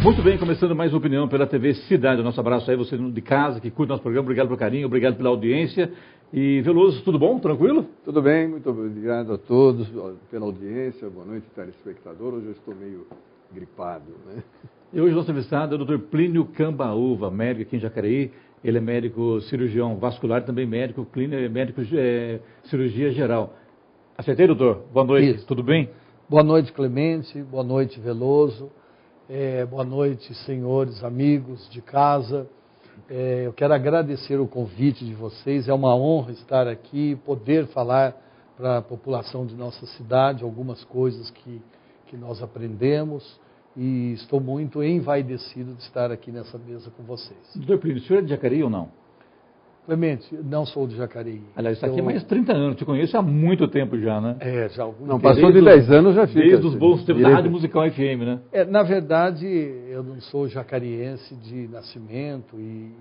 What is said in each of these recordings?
Muito bem, começando mais uma opinião pela TV Cidade. Nosso abraço aí, você de casa que curte nosso programa. Obrigado pelo carinho, obrigado pela audiência. E Veloso, tudo bom? Tranquilo? Tudo bem, muito obrigado a todos pela audiência. Boa noite, telespectador. Hoje eu estou meio gripado, né? E hoje nosso entrevistado é o Dr. Plínio Cambaúva, médico aqui em Jacareí. Ele é médico cirurgião vascular, também médico clínico, médico cirurgia geral. Acertei, doutor? Boa noite, Isso. Tudo bem? Boa noite, Clemente. Boa noite, Veloso. Boa noite, senhores, amigos de casa. Eu quero agradecer o convite de vocês. É uma honra estar aqui, poder falar para a população de nossa cidade algumas coisas que nós aprendemos. E estou muito envaidecido de estar aqui nessa mesa com vocês. Doutor Plínio, o senhor é de Jacareí ou não? Clemente, não sou de Jacareí. Aliás, isso aqui é mais de 30 anos, te conheço há muito tempo já, né? Já há algum Não, tempo. passou de 10 anos já fica. Desde os bons tempos da Rádio Musical FM, né? Na verdade, eu não sou jacariense de nascimento e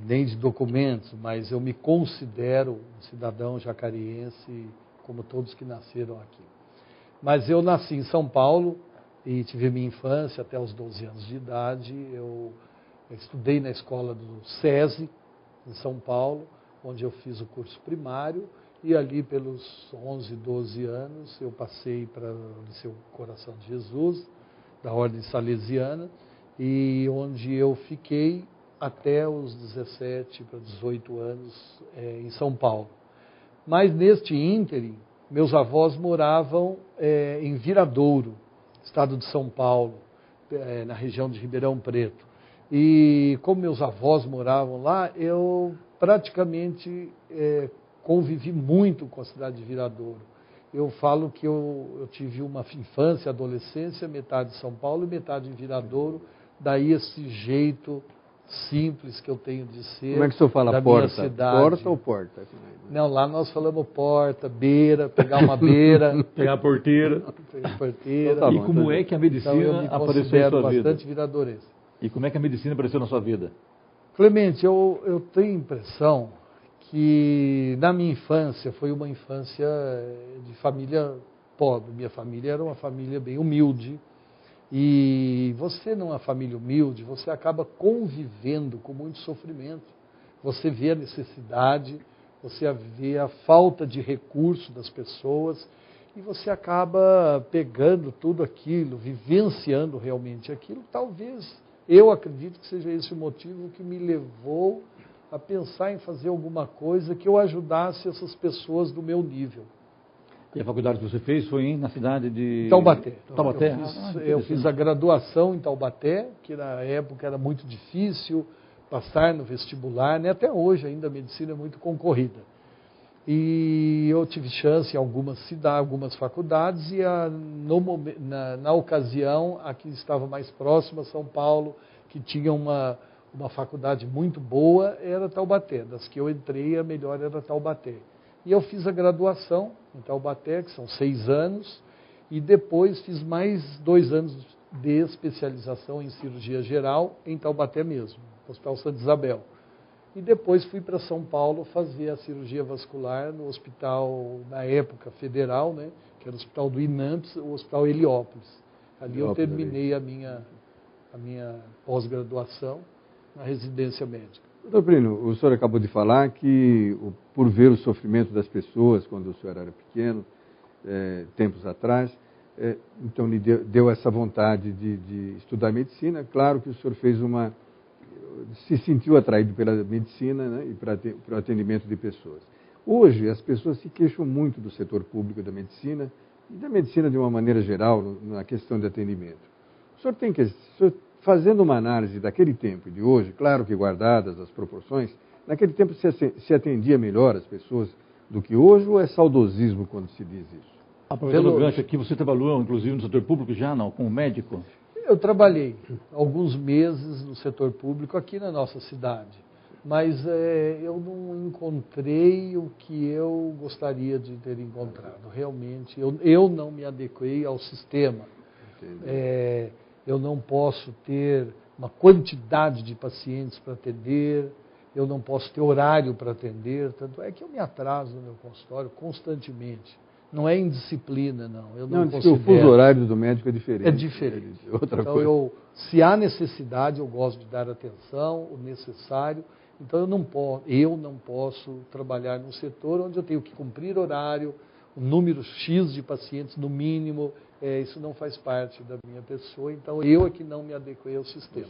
nem de documentos, mas eu me considero um cidadão jacariense como todos que nasceram aqui. Mas eu nasci em São Paulo e tive minha infância até os 12 anos de idade. Eu estudei na escola do SESI, em São Paulo, onde eu fiz o curso primário, e ali pelos 11, 12 anos eu passei para o Liceu Coração de Jesus, da Ordem Salesiana, e onde eu fiquei até os 17 para 18 anos em São Paulo. Mas neste ínterim, meus avós moravam em Viradouro, estado de São Paulo, na região de Ribeirão Preto. E como meus avós moravam lá, eu praticamente convivi muito com a cidade de Viradouro. Eu falo que eu tive uma infância, adolescência, metade em São Paulo e metade em Viradouro. Daí esse jeito simples que eu tenho de ser. Como é que o senhor fala da porta? Minha cidade. Porta ou porta? Não, lá nós falamos porta, beira, pegar uma beira. Pegar a porteira. Pegar a porteira. Então tá E bom, como é que a medicina Então eu me apareceu em considero sua vida? bastante viradourense. E como é que a medicina apareceu na sua vida? Clemente, eu tenho a impressão que na minha infância foi uma infância de família pobre. Minha família era uma família bem humilde. E você numa família humilde, você acaba convivendo com muito sofrimento. Você vê a necessidade, você vê a falta de recurso das pessoas e você acaba pegando tudo aquilo, vivenciando realmente aquilo. Talvez, eu acredito que seja esse o motivo que me levou a pensar em fazer alguma coisa que eu ajudasse essas pessoas do meu nível. E a faculdade que você fez foi na cidade de... Taubaté. Taubaté? Eu fiz a graduação em Taubaté, que na época era muito difícil passar no vestibular, né? Até hoje ainda a medicina é muito concorrida. E eu tive chance em algumas cidades, algumas faculdades, e na ocasião, a que estava mais próxima, São Paulo, que tinha uma faculdade muito boa, era Taubaté. Das que eu entrei, a melhor era Taubaté. E eu fiz a graduação em Taubaté, que são 6 anos, e depois fiz mais 2 anos de especialização em cirurgia geral em Taubaté mesmo, no Hospital Santa Isabel. E depois fui para São Paulo fazer a cirurgia vascular no hospital, na época, federal, né, que era o Hospital do INAMPS, o Hospital Heliópolis. Ali eu terminei a minha pós-graduação na residência médica. Doutor Plínio, o senhor acabou de falar que, por ver o sofrimento das pessoas quando o senhor era pequeno, tempos atrás, então lhe deu essa vontade de estudar medicina. Claro que o senhor se sentiu atraído pela medicina, né, e para o atendimento de pessoas. Hoje, as pessoas se queixam muito do setor público da medicina e da medicina de uma maneira geral, na questão de atendimento. O senhor fazendo uma análise daquele tempo e de hoje, claro que guardadas as proporções, naquele tempo se atendia melhor as pessoas do que hoje, ou é saudosismo quando se diz isso? Aproveitando o gancho aqui, você trabalhou inclusive no setor público já, não? Como médico? Eu trabalhei alguns meses no setor público aqui na nossa cidade, mas eu não encontrei o que eu gostaria de ter encontrado. Realmente, eu não me adequei ao sistema. Eu não posso ter uma quantidade de pacientes para atender, eu não posso ter horário para atender, tanto é que eu me atraso no meu consultório constantemente. Não é indisciplina, não. Eu não Não, diz que considero. o fuso horário do médico é diferente. É diferente. Outra então, coisa. se há necessidade, eu gosto de dar atenção, o necessário. Então, eu não posso trabalhar num setor onde eu tenho que cumprir horário, um número X de pacientes no mínimo. Isso não faz parte da minha pessoa. Então, eu é que não me adequei ao sistema.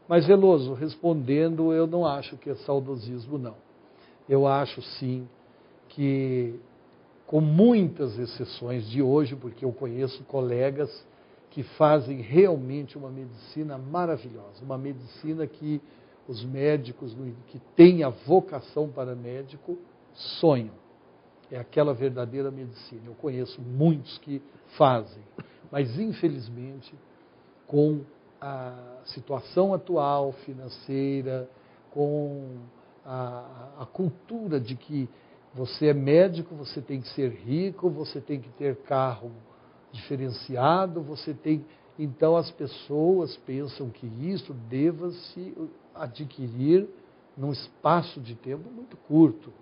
Mas, Veloso, respondendo, eu não acho que é saudosismo, não. Eu acho, sim, que, com muitas exceções de hoje, porque eu conheço colegas que fazem realmente uma medicina maravilhosa, uma medicina que os médicos que têm a vocação para médico sonham. É aquela verdadeira medicina. Eu conheço muitos que fazem, mas infelizmente, com a situação atual financeira, com a cultura de que você é médico, você tem que ser rico, você tem que ter carro diferenciado, então as pessoas pensam que isso deva se adquirir num espaço de tempo muito curto.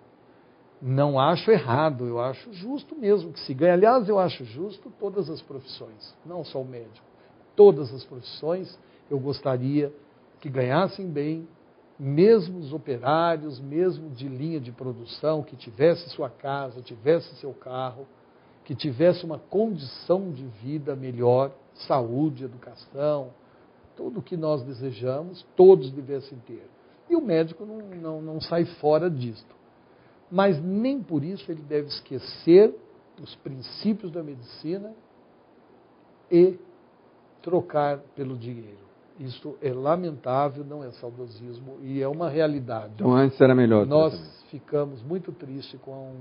Não acho errado, eu acho justo mesmo que se ganhe. Aliás, eu acho justo todas as profissões, não só o médico. Todas as profissões eu gostaria que ganhassem bem, mesmo os operários, mesmo de linha de produção, que tivesse sua casa, tivesse seu carro, que tivesse uma condição de vida melhor, saúde, educação, tudo o que nós desejamos, todos devessem ter. E o médico não sai fora disto. Mas nem por isso ele deve esquecer os princípios da medicina e trocar pelo dinheiro. Isso é lamentável, não é saudosismo e é uma realidade. Então antes era melhor. Nós ficamos muito tristes com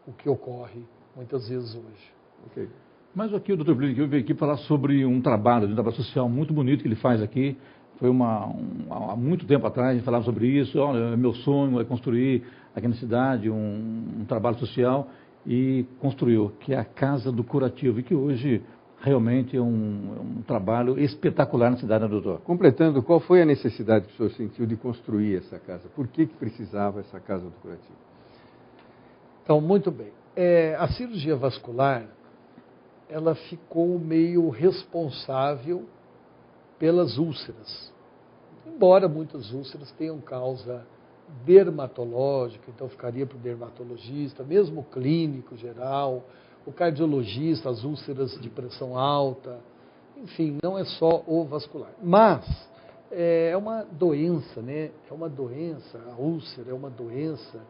o que ocorre muitas vezes hoje. Okay. Mas aqui o Dr. Plínio veio aqui falar sobre um trabalho social muito bonito que ele faz aqui. Foi há muito tempo atrás, a gente falava sobre isso. Olha, meu sonho é construir aqui na cidade um trabalho social e construiu, que é a Casa do Curativo, e que hoje realmente é um trabalho espetacular na cidade, né, doutor? Completando, qual foi a necessidade que o senhor sentiu de construir essa casa? Por que precisava essa Casa do Curativo? Então, muito bem. A cirurgia vascular, ela ficou meio responsável pelas úlceras. Embora muitas úlceras tenham causa dermatológica, então ficaria para o dermatologista, mesmo o clínico geral, o cardiologista, as úlceras de pressão alta, enfim, não é só o vascular. Mas é uma doença, né? É uma doença, a úlcera é uma doença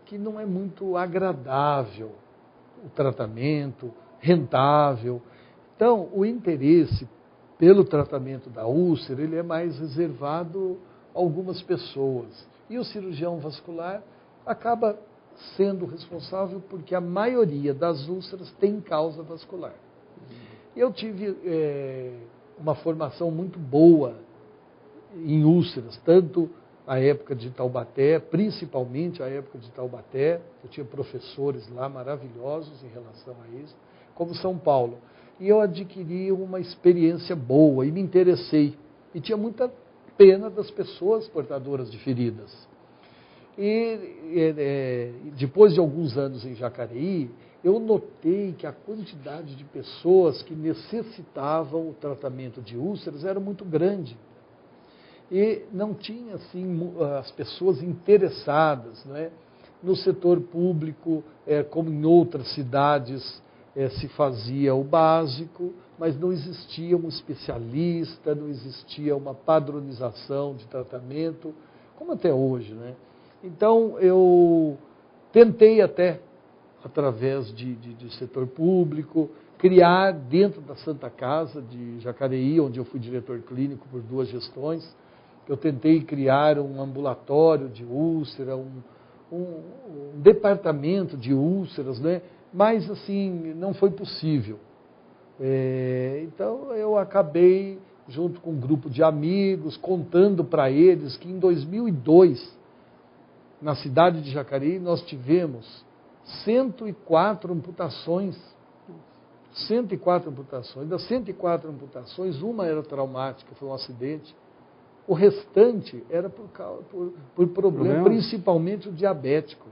que não é muito agradável o tratamento, rentável. Então, o interesse pelo tratamento da úlcera, ele é mais reservado a algumas pessoas. E o cirurgião vascular acaba sendo responsável porque a maioria das úlceras tem causa vascular. Eu tive uma formação muito boa em úlceras, tanto a época de Taubaté, principalmente a época de Taubaté, eu tinha professores lá maravilhosos em relação a isso, como São Paulo. E eu adquiri uma experiência boa e me interessei. E tinha muita pena das pessoas portadoras de feridas. E depois de alguns anos em Jacareí, eu notei que a quantidade de pessoas que necessitavam o tratamento de úlceras era muito grande. E não tinha, assim, as pessoas interessadas, não é? No setor público, como em outras cidades, se fazia o básico, mas não existia um especialista, não existia uma padronização de tratamento, como até hoje, né? Então, eu tentei até, através de setor público, criar dentro da Santa Casa de Jacareí, onde eu fui diretor clínico por 2 gestões, eu tentei criar um ambulatório de úlcera, um departamento de úlceras, né? Mas, assim, não foi possível. Então, eu acabei, junto com um grupo de amigos, contando para eles que em 2002, na cidade de Jacareí, nós tivemos 104 amputações. 104 amputações. Das 104 amputações, uma era traumática, foi um acidente. O restante era por problema, principalmente o diabético.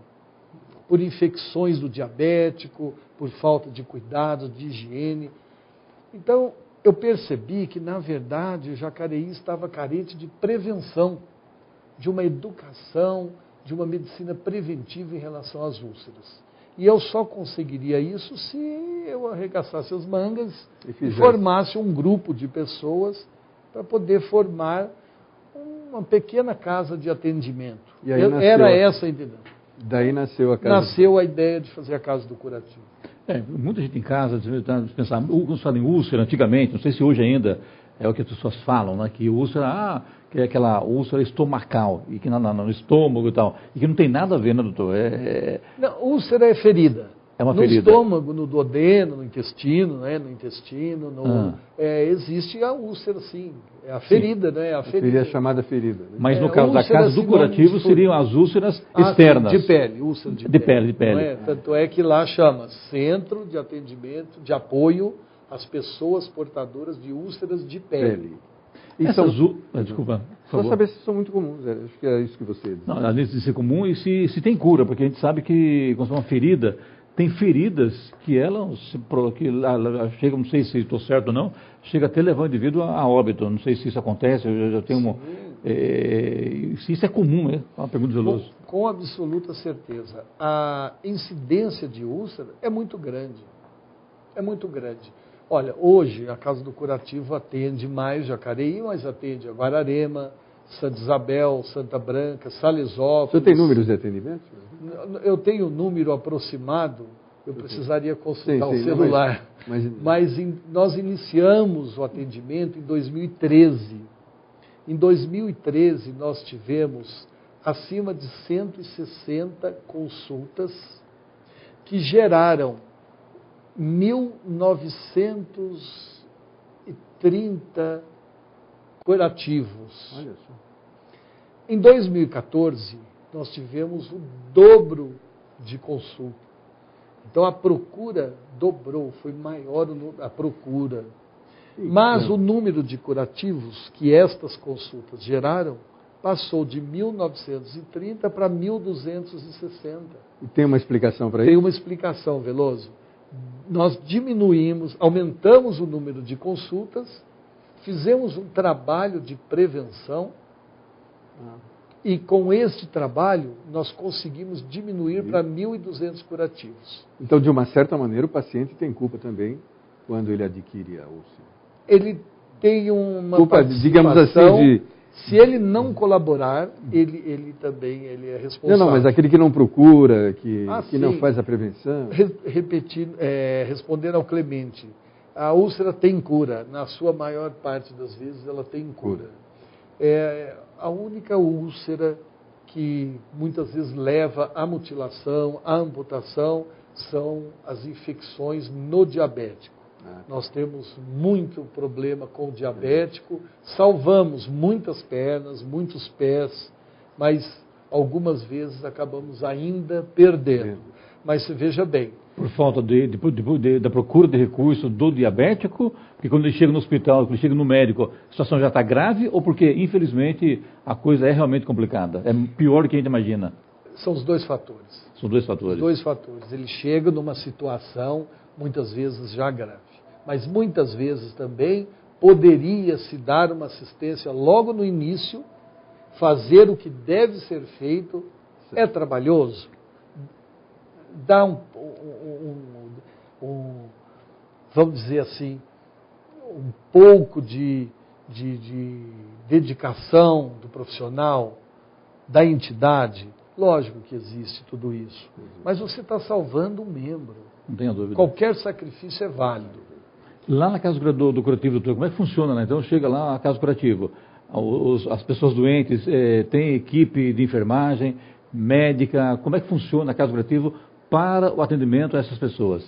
por infecções do diabético, por falta de cuidado, de higiene. Então, eu percebi que, na verdade, o Jacareí estava carente de prevenção, de uma educação, de uma medicina preventiva em relação às úlceras. E eu só conseguiria isso se eu arregaçasse as mangas e formasse um grupo de pessoas para poder formar uma pequena casa de atendimento. E aí era essa a ideia. Daí nasceu a casa. Nasceu a ideia de fazer a Casa do Curativo. Muita gente em casa, pensar, quando se fala em úlcera antigamente, não sei se hoje ainda é o que as pessoas falam, né, que úlcera, que é aquela úlcera estomacal, e que no estômago e tal, e que não tem nada a ver, né, doutor? Não, úlcera é ferida. É uma no ferida. Estômago, no duodeno, no intestino, né? No intestino, existe a úlcera, sim. É a ferida, né? A ferida. Seria chamada ferida. Né? Mas no caso da Casa do Curativo seriam as úlceras externas. Sim, de pele, úlcera de pele. De pele. Tanto é que lá chama Centro de Atendimento, de Apoio às Pessoas Portadoras de Úlceras de Pele. E desculpa, por favor. Só saber se são muito comuns, acho que é isso que você disse. Não, além de ser comum, e se tem cura, porque a gente sabe que quando uma ferida, tem feridas que ela chega, não sei se estou certo ou não, chega até levando o indivíduo a óbito. Não sei se isso acontece, eu já tenho se isso é comum, é uma pergunta de Veloso. Com absoluta certeza. A incidência de úlcera é muito grande. É muito grande. Olha, hoje a Casa do Curativo atende mais Jacareí, mas atende a Guararema, Santa Isabel, Santa Branca, Salesópolis. Você tem números de atendimento? Eu tenho um número aproximado, eu precisaria consultar o celular. Mas nós iniciamos o atendimento em 2013. Em 2013 nós tivemos acima de 160 consultas que geraram 1.930 curativos. Olha só. Em 2014, nós tivemos o dobro de consulta. Então, a procura dobrou, foi maior a procura. Mas o número de curativos que estas consultas geraram passou de 1.930 para 1.260. E tem uma explicação para isso? Tem uma explicação, Veloso. Nós aumentamos o número de consultas, fizemos um trabalho de prevenção e com este trabalho nós conseguimos diminuir para 1.200 curativos. Então, de uma certa maneira, o paciente tem culpa também quando ele adquire a úlcera. Ele tem uma culpa, digamos assim, se ele não colaborar, ele também é responsável. Não, mas aquele que não procura, que não faz a prevenção. Respondendo ao Clemente, a úlcera tem cura. Na sua maior parte das vezes ela tem cura. A única úlcera que muitas vezes leva à mutilação, à amputação, são as infecções no diabético. Nós temos muito problema com o diabético, salvamos muitas pernas, muitos pés, mas algumas vezes acabamos ainda perdendo. Mas veja bem. Por falta da procura de recursos do diabético, porque quando ele chega no hospital, quando ele chega no médico, a situação já está grave, ou porque, infelizmente, a coisa é realmente complicada? É pior do que a gente imagina? São os dois fatores. São dois fatores. Os dois fatores. Ele chega numa situação, muitas vezes, já grave. Mas muitas vezes também poderia se dar uma assistência logo no início, fazer o que deve ser feito, é trabalhoso, dá vamos dizer assim, um pouco de dedicação do profissional, da entidade. Lógico que existe tudo isso, mas você está salvando um membro. Não tenha dúvida. Qualquer sacrifício é válido. Lá na Casa do Curativo, doutor, como é que funciona, né? Então chega lá a Casa do Curativo, as pessoas doentes, tem equipe de enfermagem, médica, como é que funciona a Casa do Curativo para o atendimento a essas pessoas?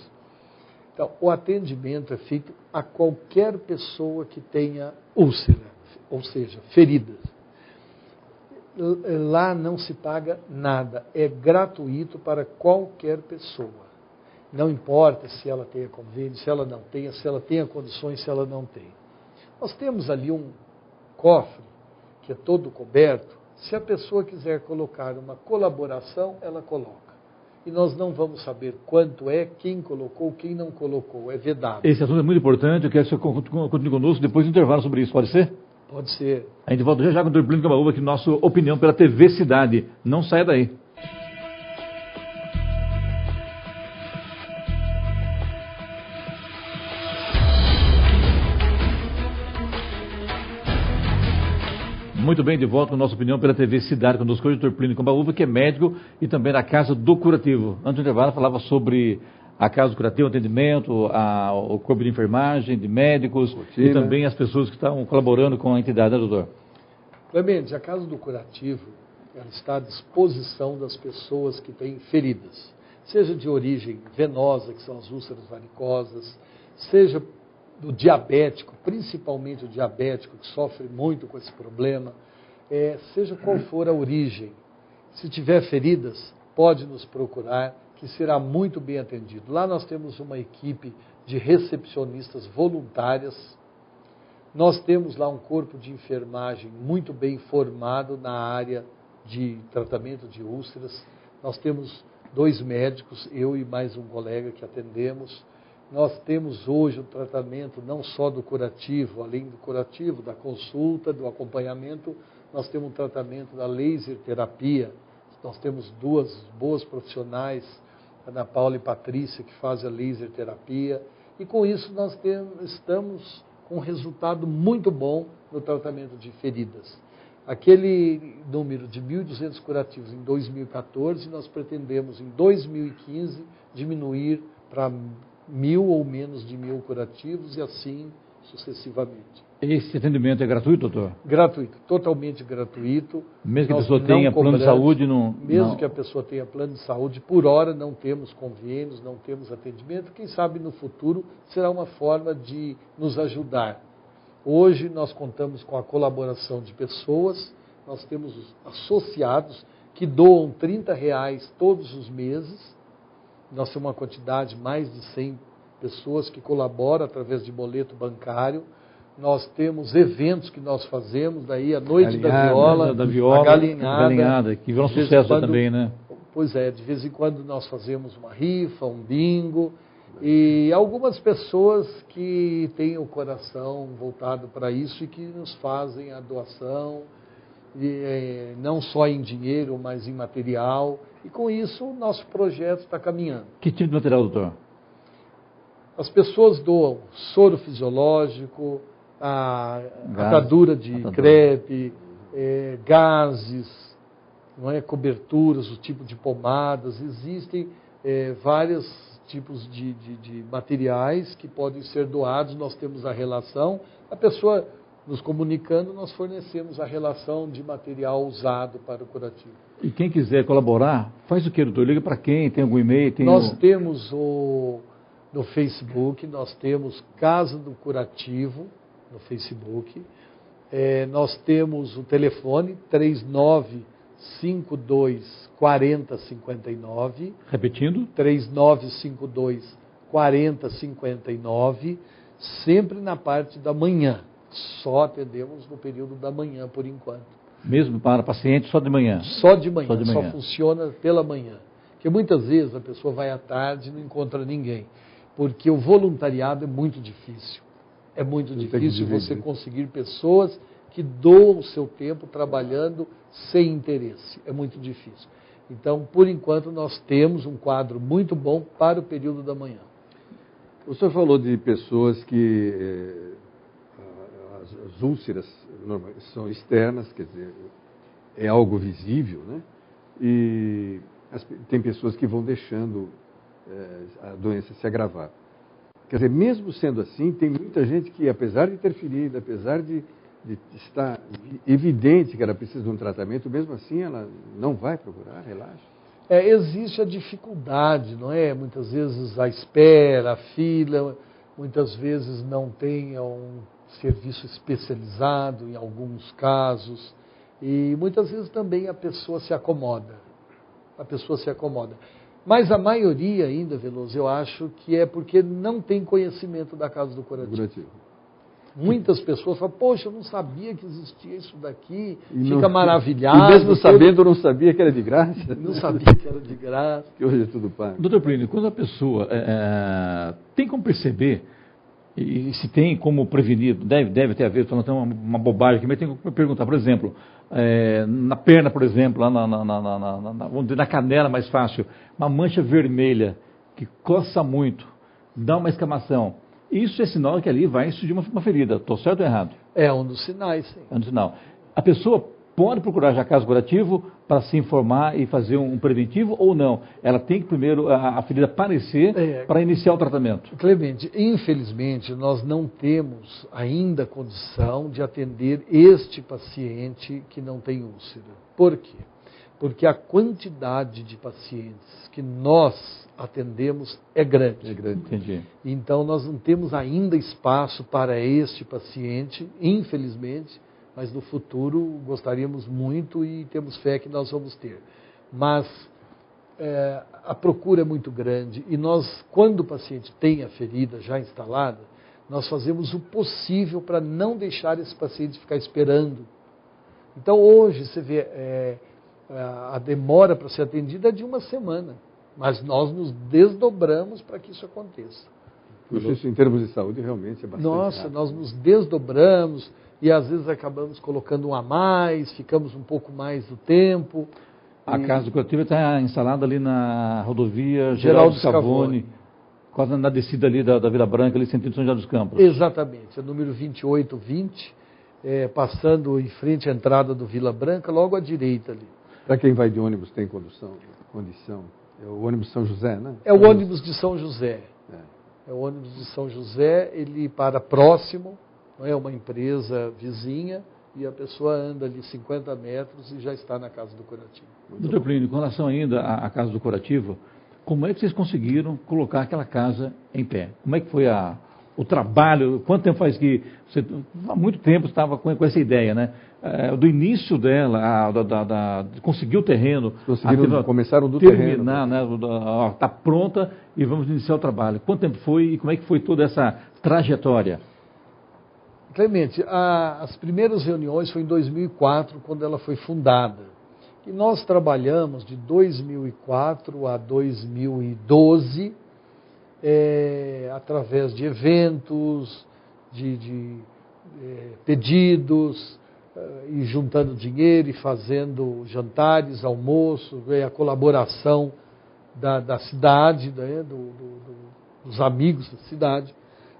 Então, o atendimento é feito a qualquer pessoa que tenha úlcera, ou seja, feridas. Lá não se paga nada, é gratuito para qualquer pessoa. Não importa se ela tenha convênio, se ela não tenha, se ela tenha condições, se ela não tem. Nós temos ali um cofre que é todo coberto. Se a pessoa quiser colocar uma colaboração, ela coloca. e nós não vamos saber quanto é, quem colocou, quem não colocou, é vedado. Esse assunto é muito importante, eu quero que você continue conosco depois do intervalo sobre isso, pode ser? Pode ser. A gente volta já com o Dr. Plínio Cambaúva, aqui nossa opinião pela TV Cidade. Não saia daí. Muito bem, de volta com a nossa opinião pela TV Cidade, conosco hoje o Dr. Plínio Cambaúva, que é médico e também da Casa do Curativo. Antes do intervalo, falava sobre a Casa do Curativo, atendimento, o corpo de enfermagem, de médicos e também as pessoas que estão colaborando com a entidade, né, doutor? Clemente, a Casa do Curativo ela está à disposição das pessoas que têm feridas, seja de origem venosa, que são as úlceras varicosas, seja do diabético, principalmente o diabético, que sofre muito com esse problema, seja qual for a origem. Se tiver feridas, pode nos procurar, que será muito bem atendido. Lá nós temos uma equipe de recepcionistas voluntárias, nós temos lá um corpo de enfermagem muito bem formado na área de tratamento de úlceras, nós temos 2 médicos, eu e mais um colega que atendemos. Nós temos hoje o tratamento não só do curativo, além do curativo, da consulta, do acompanhamento, nós temos um tratamento da laser terapia. Nós temos 2 boas profissionais, a Ana Paula e Patrícia, que fazem a laser terapia. E com isso nós estamos com um resultado muito bom no tratamento de feridas. Aquele número de 1.200 curativos em 2014, nós pretendemos em 2015 diminuir para 1.000 ou menos de 1.000 curativos e assim sucessivamente. Esse atendimento é gratuito, doutor? Gratuito, totalmente gratuito. Mesmo que a pessoa tenha plano de saúde? Mesmo que a pessoa tenha plano de saúde, por hora não temos convênios, não temos atendimento. Quem sabe no futuro será uma forma de nos ajudar. Hoje nós contamos com a colaboração de pessoas, nós temos associados que doam R$30 todos os meses. Nós temos uma quantidade, mais de 100 pessoas que colaboram através de boleto bancário. Nós temos eventos que nós fazemos, daí a Noite da Viola, a Galinhada, que virou um sucesso também, né? Pois é, de vez em quando nós fazemos uma rifa, um bingo, e algumas pessoas que têm o coração voltado para isso e que nos fazem a doação, não só em dinheiro, mas em material. E com isso o nosso projeto está caminhando. Que tipo de material, doutor? As pessoas doam soro fisiológico, a atadura de crepe, gases, não é, coberturas, o tipo de pomadas. Existem vários tipos de materiais que podem ser doados. Nós temos a relação, a pessoa nos comunicando, nós fornecemos a relação de material usado para o curativo. E quem quiser colaborar, faz o que, doutor? Liga para quem? Tem algum e-mail? Nós temos no Facebook, nós temos Casa do Curativo no Facebook. Nós temos o telefone 3952 4059. Repetindo? 3952 4059, sempre na parte da manhã. Só atendemos no período da manhã, por enquanto. Mesmo para paciente, só de manhã? Só de manhã, só funciona pela manhã. Porque muitas vezes a pessoa vai à tarde e não encontra ninguém. Porque o voluntariado é muito difícil. É muito difícil você conseguir pessoas que doam o seu tempo trabalhando sem interesse. É muito difícil. Então, por enquanto, nós temos um quadro muito bom para o período da manhã. O senhor falou de pessoas que as úlceras são externas, quer dizer, é algo visível, né? E tem pessoas que vão deixando a doença se agravar. Quer dizer, mesmo sendo assim, tem muita gente que, apesar de ter ferida, apesar de estar evidente que ela precisa de um tratamento, mesmo assim ela não vai procurar, relaxa. Existe a dificuldade, não é? Muitas vezes a espera, a fila, muitas vezes não tem um serviço especializado em alguns casos, e muitas vezes também a pessoa se acomoda. Mas a maioria ainda, Veloso, eu acho que é porque não tem conhecimento da Casa do Curativo. Muitas pessoas falam, poxa, eu não sabia que existia isso daqui, E fica não, maravilhado. E mesmo sabendo, não sabia que era de graça. Não sabia que era de graça. Que hoje é tudo pago. Doutor Plínio, quando a pessoa tem como perceber, e se tem como prevenir, deve ter a ver, falando uma bobagem aqui, mas tem como perguntar, por exemplo, na perna, por exemplo, lá vamos dizer, na canela mais fácil, uma mancha vermelha que coça muito, dá uma escamação. Isso é sinal que ali vai surgir uma ferida. Estou certo ou errado? É um dos sinais, sim. É um sinal. A pessoa pode procurar já caso curativo para se informar e fazer um preventivo ou não? Ela tem que primeiro a ferida aparecer para iniciar o tratamento. Clemente, infelizmente nós não temos ainda condição de atender este paciente que não tem úlcera. Por quê? Porque a quantidade de pacientes que nós atendemos é grande. É grande. Entendi. Então nós não temos ainda espaço para este paciente, infelizmente, mas no futuro gostaríamos muito e temos fé que nós vamos ter. Mas a procura é muito grande e nós, quando o paciente tem a ferida já instalada, nós fazemos o possível para não deixar esse paciente ficar esperando. Então hoje você vê a demora para ser atendida é de 1 semana, mas nós nos desdobramos para que isso aconteça. Isso, em termos de saúde, realmente é bastante rápido. Nós nos desdobramos e às vezes acabamos colocando um a mais, ficamos um pouco mais do tempo. A casa curativa está instalada ali na rodovia Geraldo Scavone, quase na descida ali da Vila Branca, ali sentido São José dos Campos. Exatamente, é número 2820, passando em frente à entrada do Vila Branca, logo à direita ali. Para quem vai de ônibus tem condição. É o ônibus São José, né? É o ônibus de São José. É o ônibus de São José, ele para próximo, não é uma empresa vizinha, e a pessoa anda ali 50 metros e já está na casa do curativo. Doutor Plínio, com relação ainda à casa do curativo, como é que vocês conseguiram colocar aquela casa em pé? Como é que foi o trabalho? Quanto tempo faz que você, há muito tempo, estava com essa ideia, né? Do início dela, de conseguir o terreno, começaram do terminar, terreno, né? Está pronta e vamos iniciar o trabalho. Quanto tempo foi e como é que foi toda essa trajetória? Clemente, as primeiras reuniões foi em 2004, quando ela foi fundada. E nós trabalhamos de 2004 a 2012, através de eventos, de pedidos, e juntando dinheiro e fazendo jantares, almoços, a colaboração da cidade, né, dos amigos da cidade,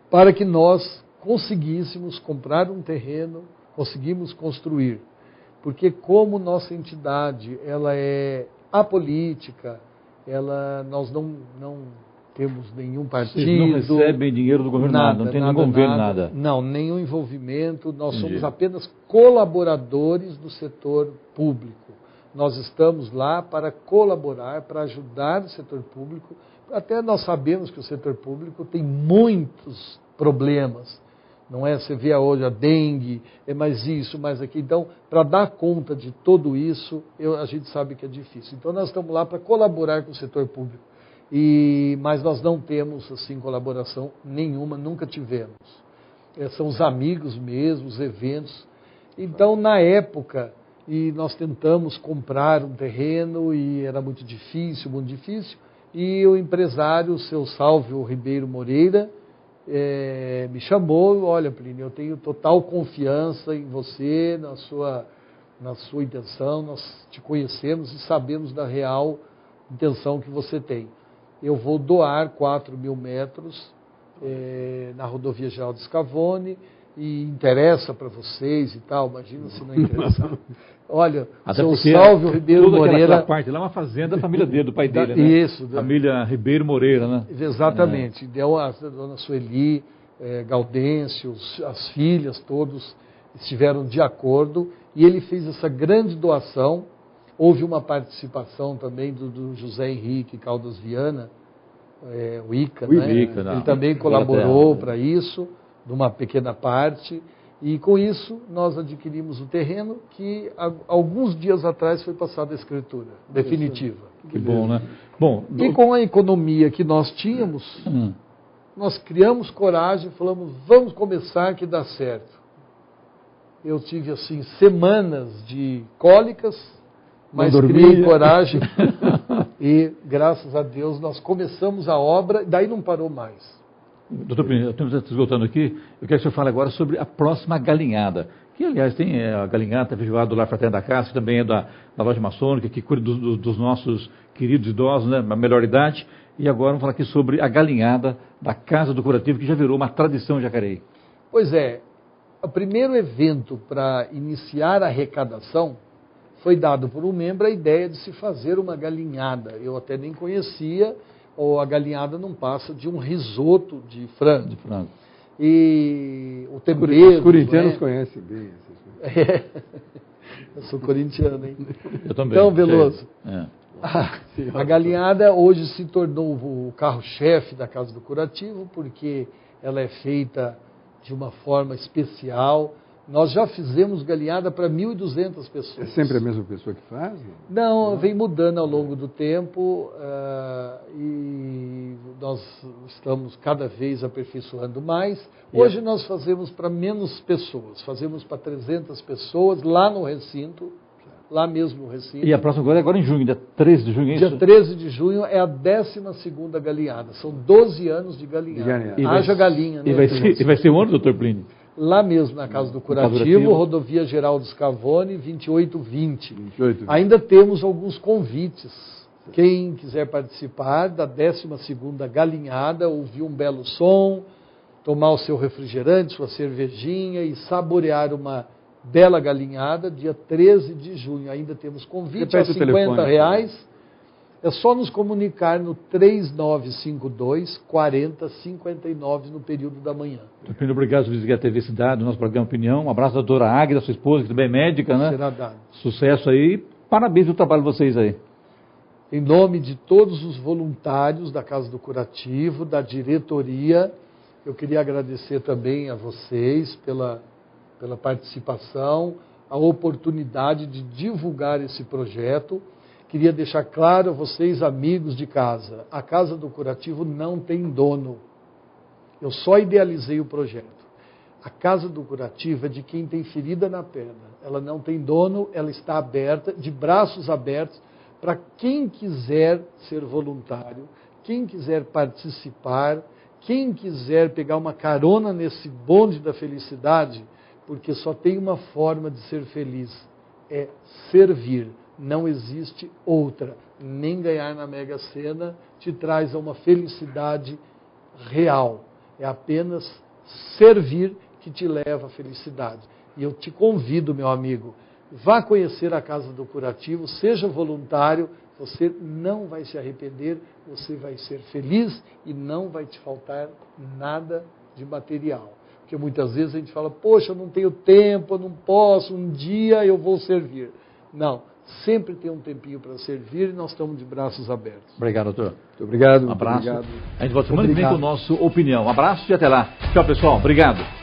para que nós conseguíssemos comprar um terreno, conseguimos construir. Porque como nossa entidade ela é apolítica, nós não temos nenhum partido. Vocês não recebem dinheiro do governo, não tem nenhum governo, nada. Não, nenhum envolvimento, nós somos apenas colaboradores do setor público. Nós estamos lá para colaborar, para ajudar o setor público. Até nós sabemos que o setor público tem muitos problemas. Não é? Você vê hoje a dengue, é mais isso, mais aquilo. Então, para dar conta de tudo isso, a gente sabe que é difícil. Então, nós estamos lá para colaborar com o setor público. Mas nós não temos, assim, colaboração nenhuma, nunca tivemos. São os amigos mesmo, os eventos. Então, na época, nós tentamos comprar um terreno e era muito difícil. E o empresário, o seu Sálvio Ribeiro Moreira, me chamou, olha, Plínio, eu tenho total confiança em você, na sua intenção, nós te conhecemos e sabemos da real intenção que você tem. Eu vou doar 4.000 metros na rodovia Geraldo Scavone e interessa para vocês e tal, imagina se não interessar. Olha, seu Sálvio Ribeiro Moreira... parte lá é uma fazenda da família dele, do pai dele, né? Isso. Família Ribeiro Moreira, né? Exatamente. Deu a dona Sueli, Gaudêncio, as filhas, todos estiveram de acordo e ele fez essa grande doação. Houve uma participação também do José Henrique Caldas Viana, o ICA, né? Ele também colaborou para isso, de uma pequena parte. E com isso nós adquirimos o terreno que alguns dias atrás foi passada a escritura definitiva. Que bom, né? Bom, e com a economia que nós tínhamos, nós criamos coragem, falamos, vamos começar que dá certo. Eu tive, assim, semanas de cólicas, mas criei coragem e, graças a Deus, nós começamos a obra, daí não parou mais. Doutor Plínio, estamos esgotando aqui, eu quero que o senhor fale agora sobre a próxima galinhada, que, aliás, tem a galinhada feijoada do Lar Fraterno da Casa, que também é da loja maçônica, que cuida dos nossos queridos idosos, né, a melhor idade, e agora vamos falar aqui sobre a galinhada da Casa do Curativo, que já virou uma tradição em Jacareí. Pois é, o primeiro evento para iniciar a arrecadação foi dado por um membro a ideia de se fazer uma galinhada. Eu até nem conhecia, ou a galinhada não passa de um risoto de frango. E o tempero... Os corintianos conhecem bem essas coisas. Eu sou corintiano, hein? Eu também. Então, Veloso, Sim, a galinhada hoje se tornou o carro-chefe da Casa do Curativo, porque ela é feita de uma forma especial. Nós já fizemos galinhada para 1.200 pessoas. É sempre a mesma pessoa que faz? Não, vem mudando ao longo do tempo e nós estamos cada vez aperfeiçoando mais. Hoje nós fazemos para menos pessoas, fazemos para 300 pessoas lá no recinto, lá mesmo no recinto. E a próxima agora é em junho, dia 13 de junho, é isso? Dia 13 de junho é a 12ª galinhada, são 12 anos de galinhada. Haja galinha, né? E vai ser onde, doutor Plínio? Lá mesmo, na Casa do Curativo, Rodovia Geraldo Scavone, 2820. Ainda temos alguns convites. Quem quiser participar da 12ª galinhada, ouvir um belo som, tomar o seu refrigerante, sua cervejinha e saborear uma bela galinhada, dia 13 de junho. Ainda temos convite a R$50. É só nos comunicar no 3952-4059 no período da manhã. Muito obrigado por visitar a TV Cidade, do nosso programa Opinião. Um abraço à doutora Águida, sua esposa, que também é médica, né? Será dado. Sucesso aí. Parabéns pelo trabalho de vocês aí. Em nome de todos os voluntários da Casa do Curativo, da diretoria, eu queria agradecer também a vocês pela participação, a oportunidade de divulgar esse projeto. Queria deixar claro a vocês, amigos de casa, a Casa do Curativo não tem dono. Eu só idealizei o projeto. A Casa do Curativo é de quem tem ferida na perna. Ela não tem dono, ela está aberta, de braços abertos, para quem quiser ser voluntário, quem quiser participar, quem quiser pegar uma carona nesse bonde da felicidade, porque só tem uma forma de ser feliz, é servir. Não existe outra. Nem ganhar na Mega Sena te traz a uma felicidade real. É apenas servir que te leva à felicidade. E eu te convido, meu amigo, vá conhecer a Casa do Curativo, seja voluntário, você não vai se arrepender, você vai ser feliz e não vai te faltar nada de material. Porque muitas vezes a gente fala, poxa, eu não tenho tempo, eu não posso, um dia eu vou servir. Não, sempre tem um tempinho para servir e nós estamos de braços abertos. Obrigado, doutor. Muito obrigado. Um abraço. Obrigado. A gente volta semana que vem com o nosso Opinião. Um abraço e até lá. Tchau, pessoal. Obrigado.